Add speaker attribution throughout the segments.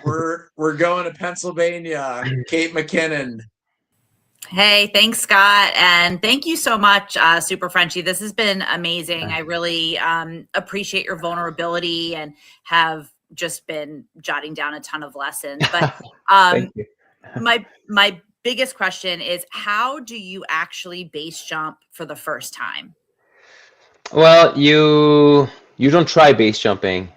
Speaker 1: We're going to Pennsylvania. Kate McKinnon.
Speaker 2: Hey, thanks, Scott. And thank you so much, Super Frenchie. This has been amazing. I really appreciate your vulnerability and have just been jotting down a ton of lessons. But
Speaker 3: Thank you.
Speaker 2: my biggest question is, how do you actually base jump for the first time?
Speaker 3: Well, you don't try base jumping,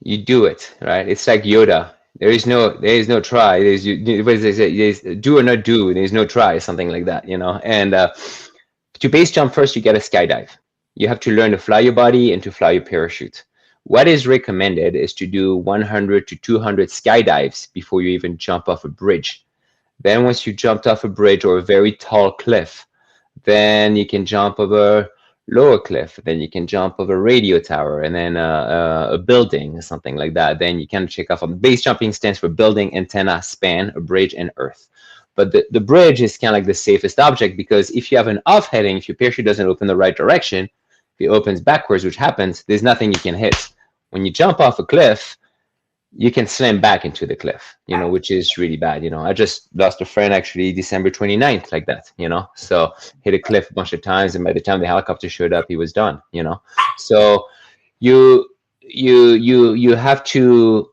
Speaker 3: you do it, right? It's like Yoda. There is no try. There's what does they say? There's do or not do. There's no try, something like that, you know. And to base jump first, you get a skydive. You have to learn to fly your body and to fly your parachute. What is recommended is to do 100 to 200 skydives before you even jump off a bridge. Then once you jumped off a bridge or a very tall cliff, then you can jump over lower cliff, then you can jump over a radio tower, and then a building or something like that. Then you can check off on base jumping stands for building, antenna, span, a bridge, and earth. But the bridge is kind of like the safest object, because if you have an off heading, if your parachute doesn't open the right direction, if it opens backwards, which happens, there's nothing you can hit. When you jump off a cliff, you can slam back into the cliff, you know, which is really bad. You know, I just lost a friend actually December 29th like that, you know, so hit a cliff a bunch of times, and by the time the helicopter showed up, he was done, you know. So you have to,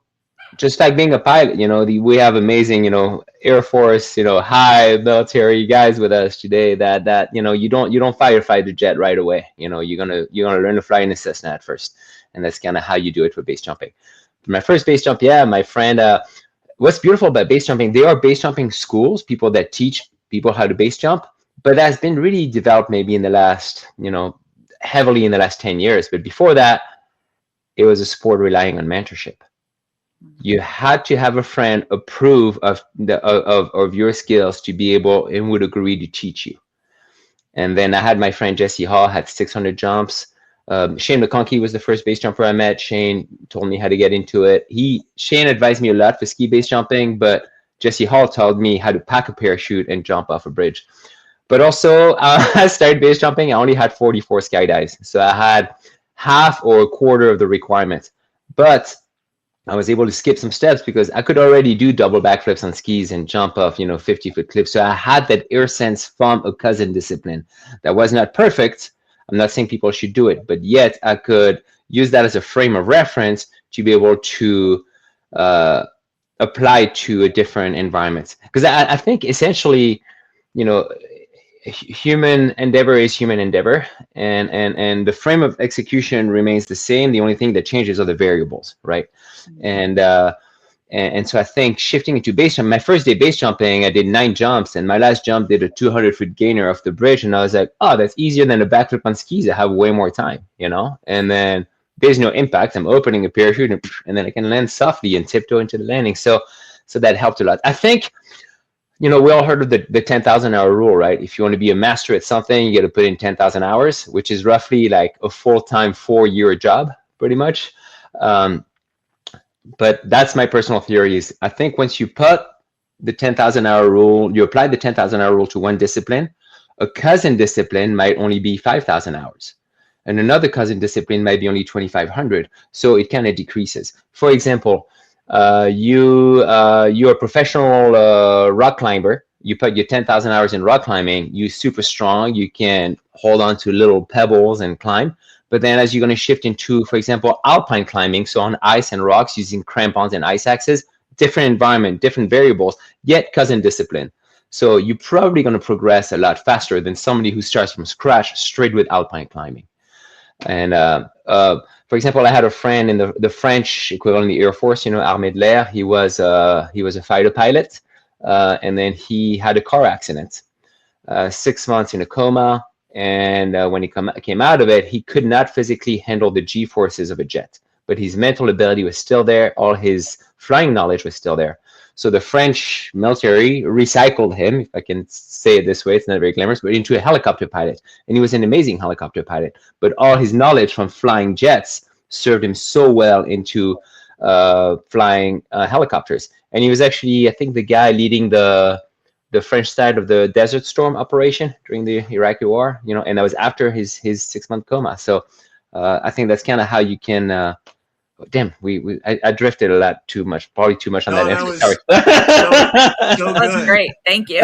Speaker 3: just like being a pilot, you know, we have amazing, you know, Air Force, you know, high military guys with us today that you know, you don't firefight the jet right away. You know, you're gonna learn to fly in a Cessna at first, and that's kind of how you do it for base jumping. My first base jump, yeah, my friend, what's beautiful about base jumping, there are base jumping schools, people that teach people how to base jump, but that's been really developed maybe in the last, you know, heavily in the last 10 years. But before that, it was a sport relying on mentorship. You had to have a friend approve of your skills to be able and would agree to teach you. And then I had my friend Jesse Hall, had 600 jumps. Shane McConkey was the first base jumper I met. Shane told me how to get into it. Shane advised me a lot for ski base jumping, but Jesse Hall told me how to pack a parachute and jump off a bridge. But also, I started base jumping, I only had 44 skydives. So I had half or a quarter of the requirement. But I was able to skip some steps because I could already do double backflips on skis and jump off, you know, 50-foot cliffs. So I had that air sense from a cousin discipline. That was not perfect. I'm not saying people should do it, but yet I could use that as a frame of reference to be able to apply to a different environment. Because I think essentially, you know, human endeavor is human endeavor, and the frame of execution remains the same. The only thing that changes are the variables, right? And so I think shifting into base jump, my first day base jumping, I did 9 jumps, and my last jump did a 200-foot gainer off the bridge, and I was like, oh, that's easier than a backflip on skis. I have way more time, you know? And then there's no impact. I'm opening a parachute, and then I can land softly and tiptoe into the landing. So that helped a lot. I think, you know, we all heard of the 10,000-hour rule, right? If you want to be a master at something, you got to put in 10,000 hours, which is roughly like a full-time 4-year job, pretty much. But that's my personal theory is I think once you put the 10,000-hour rule, you apply the 10,000-hour rule to one discipline, a cousin discipline might only be 5,000 hours. And another cousin discipline might be only 2,500. So it kind of decreases. For example, you're a professional rock climber. You put your 10,000 hours in rock climbing, you're super strong. You can hold on to little pebbles and climb. But then as you're going to shift into, for example, alpine climbing, so on ice and rocks using crampons and ice axes, different environment, different variables, yet cousin discipline. So you're probably going to progress a lot faster than somebody who starts from scratch straight with alpine climbing. And for example, I had a friend in the French equivalent of the Air Force, you know, Armée de l'Air. He was a fighter pilot, and then he had a car accident, 6 months in a coma. And when he came out of it, he could not physically handle the G-forces of a jet. But his mental ability was still there. All his flying knowledge was still there. So the French military recycled him, if I can say it this way, it's not very glamorous, but into a helicopter pilot. And he was an amazing helicopter pilot. But all his knowledge from flying jets served him so well into flying helicopters. And he was actually, I think, the guy leading the French side of the Desert Storm operation during the Iraqi war, you know, and that was after his 6-month coma. So I think that's kind of how you can Damn, I drifted a lot too much, probably too much on
Speaker 1: No,
Speaker 3: that
Speaker 1: that
Speaker 3: answer.
Speaker 1: was
Speaker 3: Sorry.
Speaker 1: so
Speaker 2: That's
Speaker 1: good.
Speaker 2: great. Thank you.